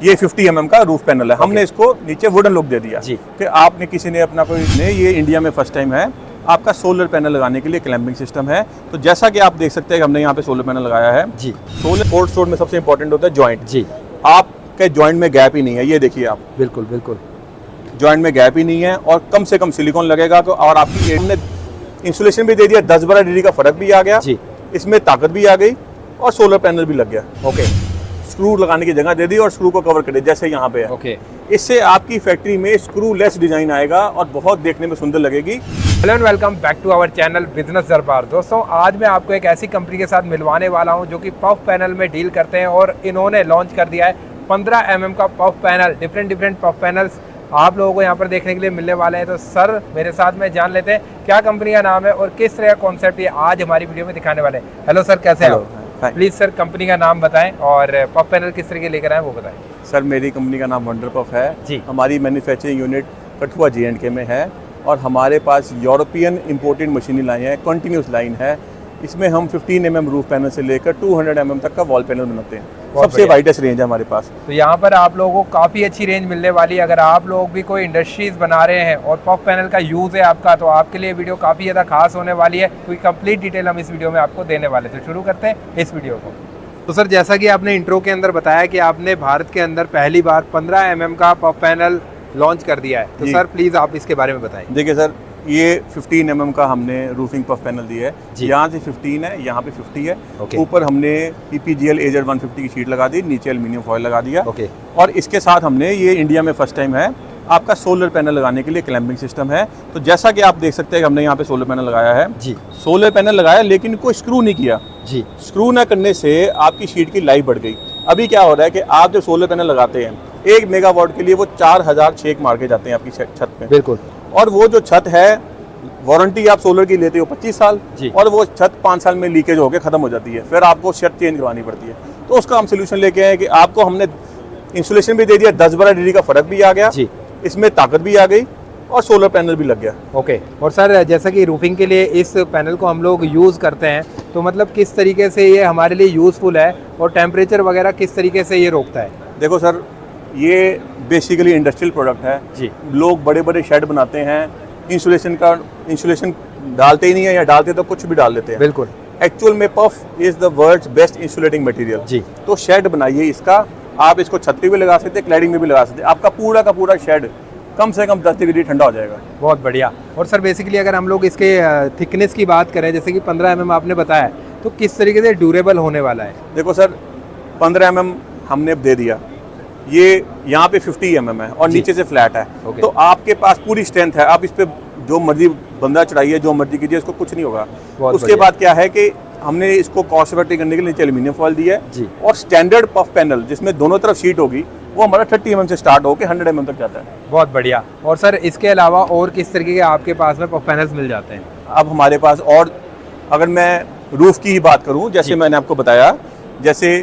ये 50 mm का roof panel है। हमने इसको नीचे वुडन लुक दे दिया जी। कि आपने किसी ने अपना कोई ने ये इंडिया में फर्स्ट टाइम है आपका सोलर पैनल लगाने के लिए क्लैंपिंग सिस्टम है। तो जैसा कि आप देख सकते हैं कि हमने यहाँ पे सोलर पैनल लगाया है जी। सोलर कोल्ड स्टोर में सबसे इंपॉर्टेंट होता है जॉइंट जी। आपके जॉइंट में गैप ही नहीं है, ये देखिए आप बिल्कुल बिल्कुल जॉइंट में गैप ही नहीं है और कम से कम सिलिकॉन लगेगा। तो और आपकी हमने इंसुलेशन भी दे दिया, 10-12 डिग्री का फर्क भी आ गया जी। इसमें ताकत भी आ गई और सोलर पैनल भी लग गया। ओके। स्क्रू लगाने की जगह दे दी और स्क्रू को कवर कर दिया जैसे यहाँ पे है। ओके। इससे आपकी फैक्ट्री में स्क्रू लेस डिजाइन आएगा और बहुत देखने में सुंदर लगेगी। Hello and welcome back to our channel Business Darbar. दोस्तों आज मैं आपको एक ऐसी कंपनी के साथ मिलवाने वाला हूं जो कि पफ पैनल में डील करते हैं और इन्होंने लॉन्च कर दिया है 15 mm का puff panel. Different puff panels आप लोगों को यहाँ पर देखने के लिए मिलने वाले हैं। तो सर मेरे साथ में जान लेते हैं क्या कंपनी का नाम है और किस तरह का कॉन्सेप्ट ये आज हमारी वीडियो में दिखाने वाले हैं। हेलो सर, कैसे हैं आप? प्लीज सर कंपनी का नाम बताएं और पफ पैनल किस तरह के लेकर आए वो बताएं। सर मेरी कंपनी का नाम वंडर पफ है जी। हमारी मैन्युफैक्चरिंग यूनिट कठुआ J&K में है और हमारे पास यूरोपियन इंपोर्टेड मशीनरी लाइन है, कंटिन्यूस लाइन है। इसमें हम 15 mm रूफ पैनल से लेकर 200 mm तक का वॉल पैनल बनाते हैं। सबसे वाइडेस्ट रेंज है हमारे पास। तो यहाँ पर आप लोगों को काफ़ी अच्छी रेंज मिलने वाली है। अगर आप लोग भी कोई इंडस्ट्रीज बना रहे हैं और पफ पैनल का यूज़ है आपका, तो आपके लिए वीडियो काफ़ी ज़्यादा खास होने वाली है, क्योंकि कंप्लीट डिटेल हम इस वीडियो में आपको देने वाले। तो शुरू करते हैं इस वीडियो को। तो सर जैसा कि आपने इंट्रो के अंदर बताया कि आपने भारत के अंदर पहली बार 15 mm का पफ पैनल लॉन्च कर दिया है, तो सर प्लीज़ आप इसके बारे में बताएं। देखिए सर, ये 15 mm का हमने रूफिंग पफ पैनल दिया है। यहाँ से 15 है, यहाँ पे 50 है। ऊपर हमने PPGL AZ 150 की शीट लगा दी, नीचे एल्यूमिनियम फॉयल लगा दिया। और इसके साथ हमने ये इंडिया में फर्स्ट टाइम है आपका सोलर पैनल लगाने के लिए क्लैंपिंग सिस्टम है। तो जैसा कि आप देख सकते हैं कि हमने यहाँ पे सोलर पैनल लगाया है जी। सोलर पैनल लगाया लेकिन कोई स्क्रू नहीं किया जी। स्क्रू ना करने से आपकी शीट की लाइफ बढ़ गई। अभी क्या हो रहा है कि आप जब सोलर पैनल लगाते हैं 1 मेगावाट के लिए वो 4000 छेक मार के जाते हैं आपकी छत पे। बिल्कुल। और वो जो छत है वारंटी आप सोलर की लेते हो 25 साल जी। और वो छत 5 साल में लीकेज होकर खत्म हो जाती है, फिर आपको छत चेंज करवानी पड़ती है। तो उसका हम सोल्यूशन लेके आए कि आपको हमने इंसुलेशन भी दे दिया, 10-12 डिग्री का फर्क भी आ गया जी। इसमें ताकत भी आ गई और सोलर पैनल भी लग गया। ओके। और सर जैसा कि रूफिंग के लिए इस पैनल को हम लोग यूज़ करते हैं, तो मतलब किस तरीके से ये हमारे लिए यूज़फुल है और टेम्परेचर वगैरह किस तरीके से ये रोकता है? देखो सर, ये बेसिकली इंडस्ट्रियल प्रोडक्ट है जी। लोग बड़े बड़े शेड बनाते हैं, इंसुलेशन डालते ही नहीं है या डालते तो कुछ भी डाल देते हैं। बिल्कुल। एक्चुअल में PUF is the world's best insulating material जी। तो शेड बनाइए इसका, आप इसको छत पे भी लगा सकते हैं, क्लैडिंग में भी लगा सकते हैं। आपका पूरा का पूरा शेड कम से कम 10 डिग्री ठंडा हो जाएगा। बहुत बढ़िया। और सर बेसिकली अगर हम लोग इसके थिकनेस की बात करें, जैसे कि 15 mm आपने बताया, तो किस तरीके से ड्यूरेबल होने वाला है? देखो सर, 15 mm हमने दे दिया, ये यहाँ पे 50 mm है और नीचे से फ्लैट है। तो आपके पास पूरी स्ट्रेंथ है, आप इस पे जो मर्जी बंदा चढ़ाइए, जो मर्जी कीजिए, इसको कुछ नहीं होगा। उसके बाद क्या है कि हमने इसको कॉस्ट इफेक्टिव करने के लिए नीचे एल्यूमिनियम फॉयल दिया है और स्टैंडर्ड पफ पैनल जिसमें दोनों तरफ शीट होगी वो हमारा 30 mm से स्टार्ट होकर 100 mm तक जाता है। बहुत बढ़िया। और सर इसके अलावा और किस तरीके के आपके पास में पफ पैनल्स मिल जाते हैं? अब हमारे पास और अगर मैं रूफ की ही बात करूँ, जैसे मैंने आपको बताया, जैसे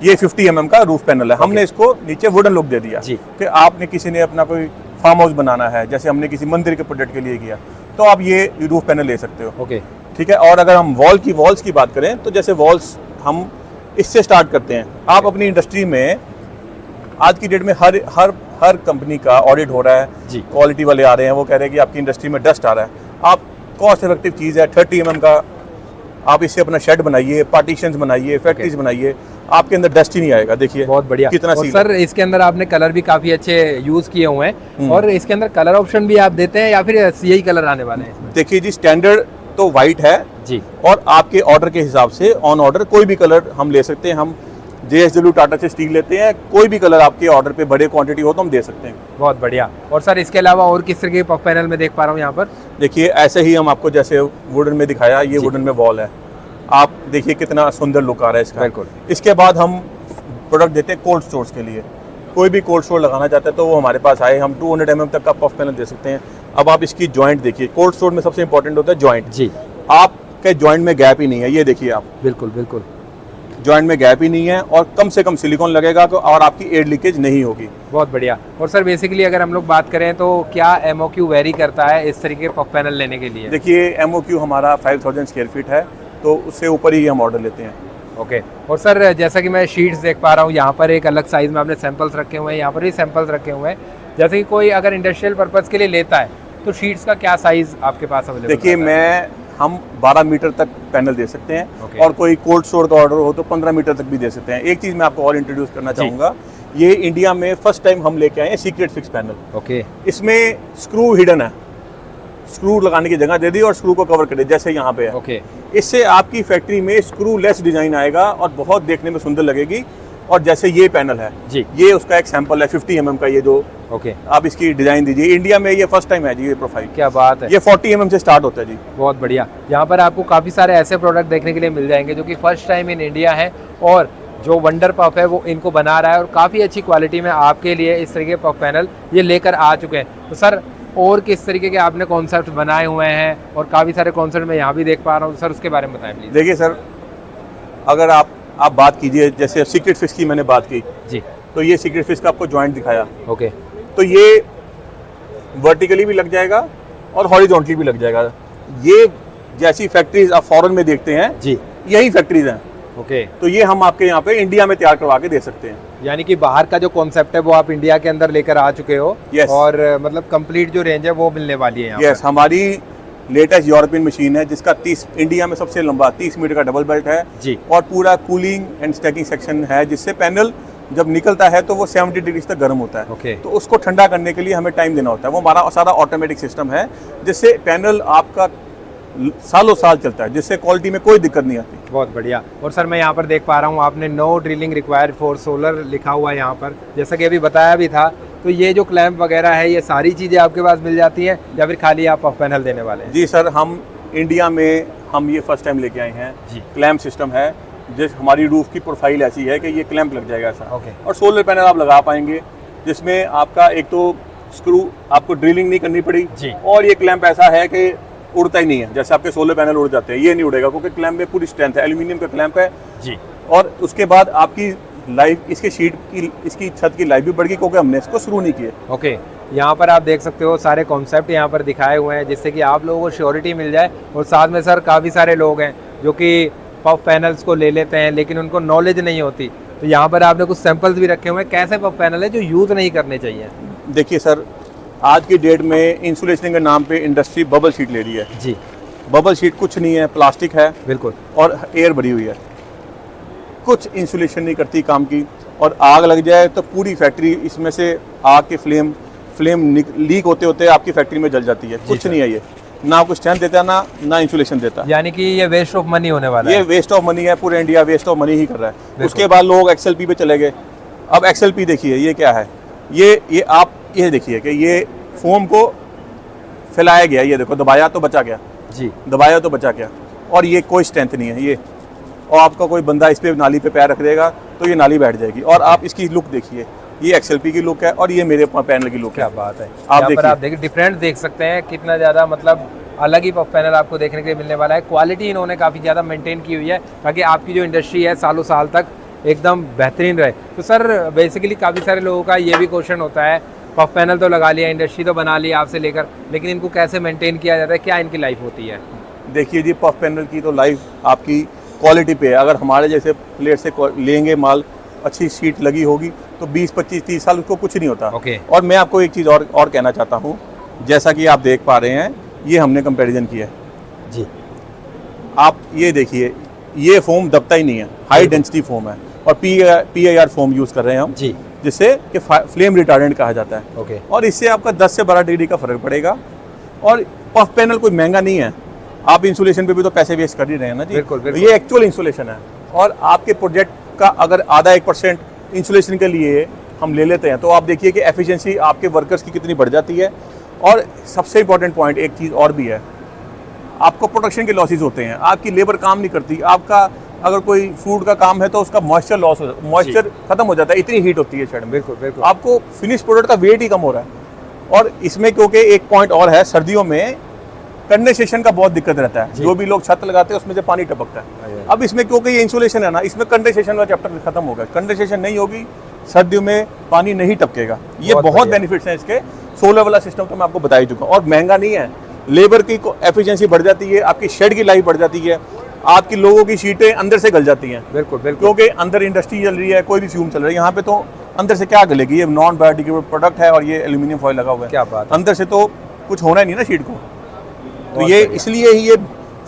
ये 50 mm का रूफ पैनल है। हमने इसको नीचे वुडन लुक दे दिया कि आपने किसी ने अपना कोई फार्म हाउस बनाना है, जैसे हमने किसी मंदिर के प्रोजेक्ट के लिए किया, तो आप ये रूफ पैनल ले सकते हो। ओके, ठीक है। और अगर हम वॉल्स की बात करें, तो जैसे वॉल्स हम इससे स्टार्ट करते हैं। आप अपनी इंडस्ट्री में आज की डेट में हर कंपनी का ऑडिट हो रहा है जी। क्वालिटी वाले आ रहे हैं, वो कह रहे हैं कि आपकी इंडस्ट्री में डस्ट आ रहा है। आप कॉस्ट इफेक्टिव चीज़ है, 30 mm का आप इससे अपना शेड बनाइए, पार्टीशंस बनाइए, फैक्ट्रीज बनाइए, आपके अंदर डस्ट ही नहीं आएगा। देखिए बहुत बढ़िया कितना और सर इसके अंदर आपने कलर भी काफी अच्छे यूज किए हुए हैं, और इसके अंदर कलर ऑप्शन भी आप देते हैं या फिर यही कलर आने वाले हैं? देखिए जी, स्टैंडर्ड तो वाइट है जी, और आपके ऑर्डर के हिसाब से ऑन ऑर्डर कोई भी कलर हम ले सकते हैं। हम JSW टाटा से स्टील लेते हैं, कोई भी कलर आपके ऑर्डर पे बड़े क्वांटिटी हो तो हम दे सकते हैं। बहुत बढ़िया। और सर इसके अलावा और किस तरह के पफ पैनल में देख पा रहा हूँ यहाँ पर? देखिए ऐसे ही हम आपको जैसे वुडन में दिखाया, ये वुडन में वॉल है, आप देखिए कितना सुंदर लुक आ रहा है इसका। बिल्कुल। इसके बाद हम प्रोडक्ट देते हैं कोल्ड स्टोर्स के लिए। कोई भी कोल्ड स्टोर लगाना चाहता है तो वो हमारे पास आए, हम 200 mm तक का पफ पैनल दे सकते हैं। अब आप इसकी जॉइंट देखिए, कोल्ड स्टोर में सबसे इंपॉर्टेंट होता है जॉइंट जी। आपके जॉइंट में गैप ही नहीं है, ये देखिए आप। बिल्कुल बिल्कुल, जॉइंट में गैप ही नहीं है और कम से कम सिलिकॉन लगेगा तो, और आपकी एयर लीकेज नहीं होगी। बहुत बढ़िया। और सर बेसिकली अगर हम लोग बात करें तो क्या MOQ वेरी करता है इस तरीके के पफ पैनल लेने के लिए? देखिए MOQ हमारा 5000 स्क्वायर फीट है, तो उससे ऊपर ही हम ऑर्डर लेते हैं। ओके। और सर जैसा कि मैं शीट्स देख पा रहा हूँ, यहाँ पर एक अलग साइज में आपने सैंपल्स रखे हुए हैं, यहाँ पर भी सैंपल्स रखे हुए हैं। जैसे कि कोई अगर इंडस्ट्रियल पर्पज़ के लिए लेता है तो शीट्स का क्या साइज़ आपके पास अवेलेबल? देखिए हम 12 मीटर तक पैनल दे सकते हैं। Okay. और कोई कोल्ड स्टोर का ऑर्डर हो तो 15 मीटर तक भी दे सकते हैं। एक चीज़ मैं आपको और इंट्रोड्यूस करना चाहूँगा, ये इंडिया में फर्स्ट टाइम हम लेके आए हैं सीक्रेट फिक्स पैनल। ओके। इसमें स्क्रू हिडन है, स्क्रू लगाने की जगह दे दी और स्क्रू को कवर कर दे जैसे यहाँ पे है। ओके। इससे आपकी फैक्ट्री में स्क्रू लेस डिजाइन आएगा और बहुत देखने में सुंदर लगेगी। और जैसे ये पैनल है जी, ये उसका एक सैंपल है 50 mm का, ये जो ओके आप इसकी डिजाइन दीजिए। इंडिया में ये फर्स्ट टाइम है जी ये प्रोफाइल। क्या बात है। ये 40 mm से स्टार्ट होता है जी। बहुत बढ़िया। यहाँ पर आपको काफ़ी सारे ऐसे प्रोडक्ट देखने के लिए मिल जाएंगे जो कि फर्स्ट टाइम इन इंडिया है, और जो वंडर पफ है वो इनको बना रहा है और काफ़ी अच्छी क्वालिटी में आपके लिए इस तरीके के पफ पैनल ये लेकर आ चुके हैं। तो सर और किस तरीके के आपने कॉन्सेप्ट बनाए हुए हैं, और काफ़ी सारे कॉन्सेप्ट मैं यहाँ भी देख पा रहा हूँ, सर उसके बारे में बताएं प्लीज़। देखिए सर, अगर आप बात कीजिए, जैसे सीक्रेट फिश की मैंने बात की जी, तो ये सीक्रेट फिश का आपको जॉइंट दिखाया। ओके। तो ये वर्टिकली भी लग जाएगा और हॉरिजॉन्टली भी लग जाएगा। ये जैसी फैक्ट्रीज आप फॉरेन में देखते हैं जी, यही फैक्ट्रीज हैं। ओके। तो ये हम आपके यहाँ पे इंडिया में तैयार करवा के दे सकते हैं। यानी कि बाहर का जो कॉन्सेप्ट है वो आप इंडिया के अंदर लेकर आ चुके हो। Yes. और मतलब कंप्लीट जो रेंज है वो मिलने वाली है यहाँ यस, हमारी लेटेस्ट यूरोपियन मशीन है जिसका 30 इंडिया में सबसे लंबा 30 मीटर का डबल बेल्ट है जी। और पूरा कूलिंग एंड स्टैकिंग सेक्शन है, जिससे पैनल जब निकलता है तो वो 70 डिग्री तक गर्म होता है। ओके। तो उसको ठंडा करने के लिए हमें टाइम देना होता है। वो हमारा सारा ऑटोमेटिक सिस्टम है जिससे पैनल आपका सालों साल चलता है, जिससे क्वालिटी में कोई दिक्कत नहीं आती। बहुत बढ़िया। और सर मैं यहाँ पर देख पा रहा हूँ आपने no drilling required for solar लिखा हुआ है यहाँ पर, जैसा कि अभी बताया भी था। तो ये जो क्लैंप वगैरह है ये सारी चीज़ें आपके पास मिल जाती हैं या फिर खाली आप पफ पैनल देने वाले हैं? जी सर, हम इंडिया में हम ये फर्स्ट टाइम लेके आए हैं जी। क्लैंप सिस्टम है, जिस हमारी रूफ की प्रोफाइल ऐसी है कि ये क्लैंप लग जाएगा ऐसा। ओके। और सोलर पैनल आप लगा पाएंगे जिसमें आपका एक तो स्क्रू आपको ड्रिलिंग नहीं करनी पड़ी जी। और ये क्लैंप ऐसा है कि उड़ता ही नहीं है, जैसे आपके सोलर पैनल उड़ जाते हैं ये नहीं उड़ेगा, क्योंकि क्लैंप में पूरी स्ट्रेंथ है, एल्यूमिनियम का क्लैंप है जी। और उसके बाद आपकी लाइफ इसके शीट की इसकी छत की लाइफ भी बढ़ गई क्योंकि हमने इसको शुरू नहीं किया। ओके। यहाँ पर आप देख सकते हो सारे कॉन्सेप्ट यहाँ पर दिखाए हुए हैं जिससे कि आप लोगों को श्योरिटी मिल जाए। और साथ में सर काफ़ी सारे लोग हैं जो कि पफ पैनल्स को ले लेते हैं लेकिन उनको नॉलेज नहीं होती, तो यहाँ पर आपने कुछ सैंपल्स भी रखे हुए हैं कैसे पफ पैनल है जो यूज़ नहीं करने चाहिए। देखिए सर, आज की डेट में इंसुलेशन के नाम पे इंडस्ट्री बबल शीट ले रही है जी। बबल शीट कुछ नहीं है, प्लास्टिक है बिल्कुल, और एयर भरी हुई है, कुछ इंसुलेशन नहीं करती काम की। और आग लग जाए तो पूरी फैक्ट्री इसमें से आग के फ्लेम लीक होते होते आपकी फैक्ट्री में जल जाती है। कुछ नहीं है, ये ना कुछ स्ट्रेंथ देता ना इंसुलेशन देता। यानी कि ये वेस्ट ऑफ मनी होने वाला ये है। वेस्ट ऑफ मनी है, पूरे इंडिया वेस्ट ऑफ मनी ही कर रहा है। उसके बाद लोग XLP पे चले गए। अब XLP देखिए ये क्या है, ये आप ये देखिए कि ये फोम को फैलाया गया, ये देखो दबाया तो बचा गया जी, दबाया तो बचा गया, और ये कोई स्ट्रेंथ नहीं है ये। और आपका कोई बंदा इस पे नाली पे पैर रख देगा तो ये नाली बैठ जाएगी। और आप इसकी लुक देखिए, ये XLP की लुक है और ये मेरे पैनल की लुक है। क्या बात है। आप यहाँ पर आप देखिए डिफरेंट देख सकते हैं कितना ज़्यादा मतलब अलग ही पफ पैनल आपको देखने के लिए मिलने वाला है। क्वालिटी इन्होंने काफ़ी ज़्यादा मेंटेन की हुई है ताकि आपकी जो इंडस्ट्री है सालों साल तक एकदम बेहतरीन रहे। तो सर बेसिकली काफ़ी सारे लोगों का ये भी क्वेश्चन होता है, पफ पैनल तो लगा लिया, इंडस्ट्री तो बना लिया आपसे लेकर, लेकिन इनको कैसे मेंटेन किया जाता है, क्या इनकी लाइफ होती है? देखिए जी, पफ पैनल की तो लाइफ आपकी क्वालिटी पे है। अगर हमारे जैसे प्लेट से लेंगे माल, अच्छी शीट लगी होगी तो 20, 25, 30 साल उसको कुछ नहीं होता। ओके। और मैं आपको एक चीज़ और कहना चाहता हूँ, जैसा कि आप देख पा रहे हैं ये हमने कंपैरिजन किया है जी। आप ये देखिए, ये फोम दबता ही नहीं है, हाई डेंसिटी फोम है और PIR फोम यूज़ कर रहे हैं हम जी, जिससे कि फ्लेम रिटार्डेंट कहा जाता है। ओके। और इससे आपका 10 से 12 डिग्री का फर्क पड़ेगा। और पफ पैनल कोई महंगा नहीं है, आप इंसुलेशन पे भी तो पैसे वेस्ट कर ही रहे हैं ना जी। बिल्कुल, बिल्कुल। ये एक्चुअल इंसुलेशन है और आपके प्रोजेक्ट का अगर आधा 1% इंसुलेशन के लिए हम ले लेते हैं तो आप देखिए कि एफिशिएंसी आपके वर्कर्स की कितनी बढ़ जाती है। और सबसे इंपॉर्टेंट पॉइंट एक चीज़ और भी है, आपको प्रोडक्शन के लॉसेज होते हैं, आपकी लेबर काम नहीं करती, आपका अगर कोई फूड का काम है तो उसका मॉइस्चर लॉस हो, मॉइस्चर खत्म हो जाता है, इतनी हीट होती है शेड में। बिल्कुल बिल्कुल। आपको फिनिश प्रोडक्ट का वेट ही कम हो रहा है। और इसमें क्योंकि एक पॉइंट और है, सर्दियों में कंडेंसेशन का बहुत दिक्कत रहता है, जो भी लोग छत लगाते हैं उसमें से पानी टपकता है। अब इसमें क्योंकि ये इंसुलेशन है ना, इसमें कंडेंसेशन का चैप्टर खत्म होगा, कंडेंसेशन नहीं होगी, सर्दियों में पानी नहीं टपकेगा। ये बहुत बेनिफिट्स हैं इसके। सोलर वाला सिस्टम तो मैं आपको बता ही चुका हूँ, और महंगा नहीं है, लेबर की एफिशिएंसी बढ़ जाती है, आपकी शेड की लाइफ बढ़ जाती है। आपकी लोगों की शीटें अंदर से गल जाती हैं, बिल्कुल बिल्कुल, क्योंकि अंदर इंडस्ट्री चल रही है, कोई भी फ्यूम चल रहा है। यहाँ पे तो अंदर से क्या गलेगी, ये नॉन बायोडिग्रेडेबल प्रोडक्ट है और ये एल्यूमिनियम फॉइल लगा हुआ है। क्या बात है। अंदर से तो कुछ होना ही नहीं ना शीट को, तो बहुत ये बढ़िया। इसलिए ही ये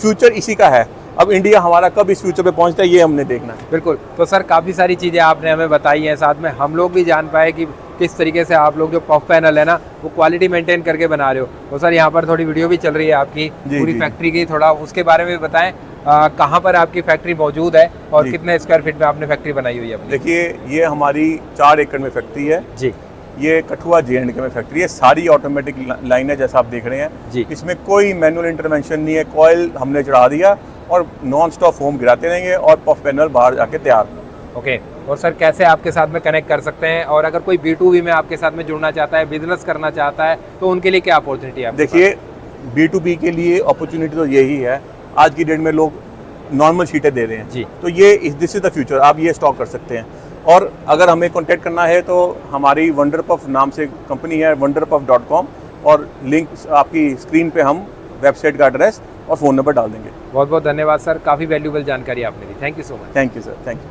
फ्यूचर इसी का है। अब इंडिया हमारा कब इस फ्यूचर पे पहुंचता है, ये हमने देखना है। बिल्कुल। तो सर काफ़ी सारी चीज़ें आपने हमें बताई हैं, साथ में हम लोग भी जान पाए कि किस तरीके से आप लोग जो पफ पैनल है ना वो क्वालिटी मेंटेन करके बना रहे हो। तो सर यहाँ पर थोड़ी वीडियो भी चल रही है आपकी पूरी जी। फैक्ट्री की, थोड़ा उसके बारे में बताएं। कहाँ पर आपकी फैक्ट्री मौजूद है और जी। कितने स्क्वायर फीट में आपने फैक्ट्री बनाई हुई है अपनी? देखिए, ये हमारी 4 एकड़ में फैक्ट्री है जी ये कठुआ J&K में फैक्ट्री है। सारी ऑटोमेटिक लाइन है, जैसा आप देख रहे हैं जी। इसमें कोई मैनुअल इंटरवेंशन नहीं है। कॉयल हमने चढ़ा दिया और नॉन स्टॉप फोम गिराते रहेंगे और पफ पैनल बाहर जाके तैयार। ओके। और सर कैसे आपके साथ में कनेक्ट कर सकते हैं, और अगर कोई B2B में आपके साथ में जुड़ना चाहता है, बिजनेस करना चाहता है, तो उनके लिए क्या अपॉर्चुनिटी है? देखिए, B2B के लिए अपॉर्चुनिटी तो यही है। आज की डेट में लोग नॉर्मल शीटें दे रहे हैं जी। तो ये दिस इज द फ्यूचर। आप ये स्टॉक कर सकते हैं। और अगर हमें कांटेक्ट करना है तो हमारी वंडरपफ नाम से कंपनी है, wonderpuff.com, और लिंक आपकी स्क्रीन पे हम वेबसाइट का एड्रेस और फ़ोन नंबर डाल देंगे। बहुत बहुत धन्यवाद सर, काफ़ी वैल्यूबल जानकारी आपने दी। Thank you so much. Thank you sir, thank you.